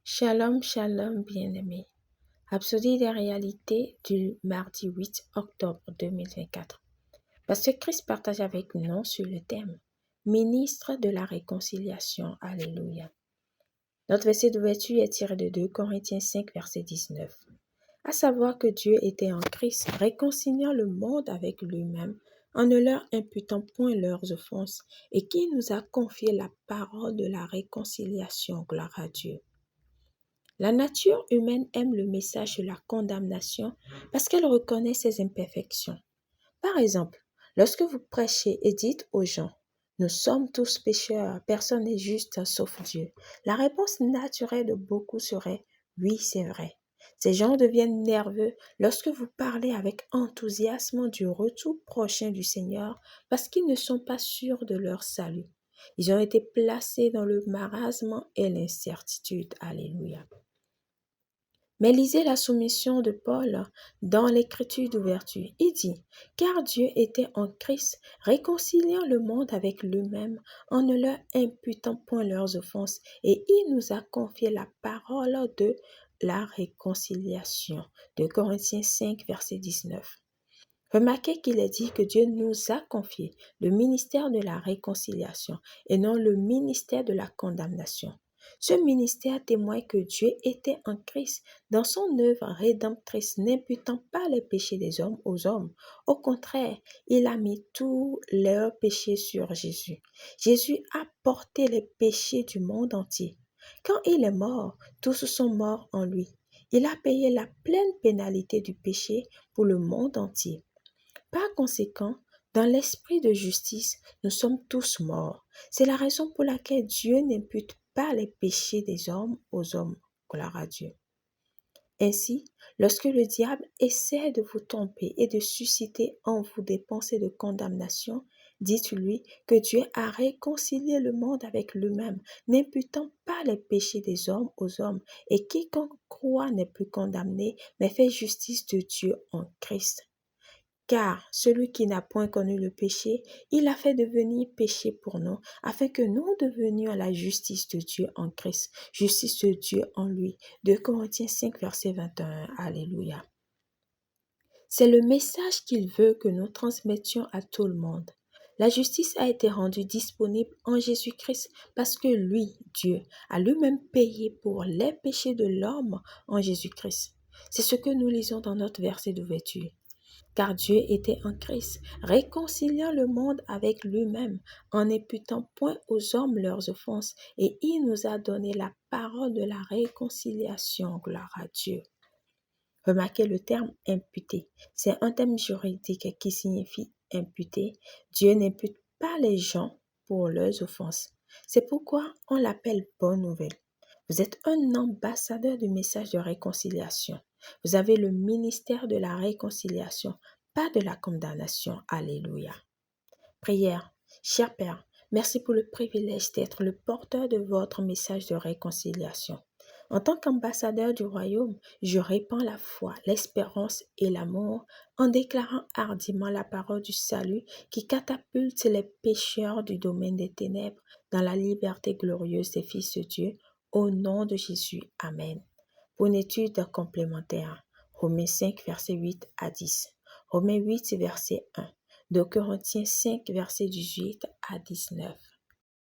Shalom, shalom, bien-aimés. Rhapsodie des réalités du mardi 8 octobre 2024. Pasteur Christ partage avec nous sur le thème Ministre de la réconciliation. Alléluia. Notre verset d'ouverture est tiré de 2 Corinthiens 5, verset 19. À savoir que Dieu était en Christ, réconciliant le monde avec lui-même, en ne leur imputant point leurs offenses, et qui nous a confié la parole de la réconciliation. Gloire à Dieu. La nature humaine aime le message de la condamnation parce qu'elle reconnaît ses imperfections. Par exemple, lorsque vous prêchez et dites aux gens « Nous sommes tous pécheurs, personne n'est juste sauf Dieu », la réponse naturelle de beaucoup serait « Oui, c'est vrai ». Ces gens deviennent nerveux lorsque vous parlez avec enthousiasme du retour prochain du Seigneur parce qu'ils ne sont pas sûrs de leur salut. Ils ont été placés dans le marasme et l'incertitude. Alléluia. Mais lisez la soumission de Paul dans l'écriture d'ouverture. Il dit « Car Dieu était en Christ, réconciliant le monde avec lui-même, en ne leur imputant point leurs offenses, et il nous a confié la parole de la réconciliation. » 2 Corinthiens 5, verset 19. Remarquez qu'il est dit que Dieu nous a confié le ministère de la réconciliation et non le ministère de la condamnation. Ce ministère témoigne que Dieu était en Christ dans son œuvre rédemptrice, n'imputant pas les péchés des hommes aux hommes. Au contraire, il a mis tous leurs péchés sur Jésus. Jésus a porté les péchés du monde entier. Quand il est mort, tous sont morts en lui. Il a payé la pleine pénalité du péché pour le monde entier. Par conséquent, dans l'esprit de justice, nous sommes tous morts. C'est la raison pour laquelle Dieu n'impute pas les péchés des hommes aux hommes. Gloire à Dieu. Ainsi, lorsque le diable essaie de vous tromper et de susciter en vous des pensées de condamnation, dites-lui que Dieu a réconcilié le monde avec lui-même, n'imputant pas les péchés des hommes aux hommes, et quiconque croit n'est plus condamné, mais fait justice de Dieu en Christ. Car celui qui n'a point connu le péché, il a fait devenir péché pour nous, afin que nous devenions la justice de Dieu en Christ, justice de Dieu en lui. 2 Corinthiens 5, verset 21. Alléluia. C'est le message qu'il veut que nous transmettions à tout le monde. La justice a été rendue disponible en Jésus-Christ parce que lui, Dieu, a lui-même payé pour les péchés de l'homme en Jésus-Christ. C'est ce que nous lisons dans notre verset d'ouverture. Car Dieu était en Christ, réconciliant le monde avec lui-même, en n'imputant point aux hommes leurs offenses, et il nous a donné la parole de la réconciliation. Gloire à Dieu. Remarquez le terme imputer. C'est un terme juridique qui signifie imputer. Dieu n'impute pas les gens pour leurs offenses. C'est pourquoi on l'appelle bonne nouvelle. Vous êtes un ambassadeur du message de réconciliation. Vous avez le ministère de la réconciliation, pas de la condamnation. Alléluia. Prière. Cher Père, merci pour le privilège d'être le porteur de votre message de réconciliation. En tant qu'ambassadeur du royaume, je répands la foi, l'espérance et l'amour en déclarant hardiment la parole du salut qui catapulte les pécheurs du domaine des ténèbres dans la liberté glorieuse des fils de Dieu. Au nom de Jésus. Amen. Pour une étude complémentaire, Romains 5, verset 8 à 10. Romains 8, verset 1. 2 Corinthiens 5, verset 18 à 19.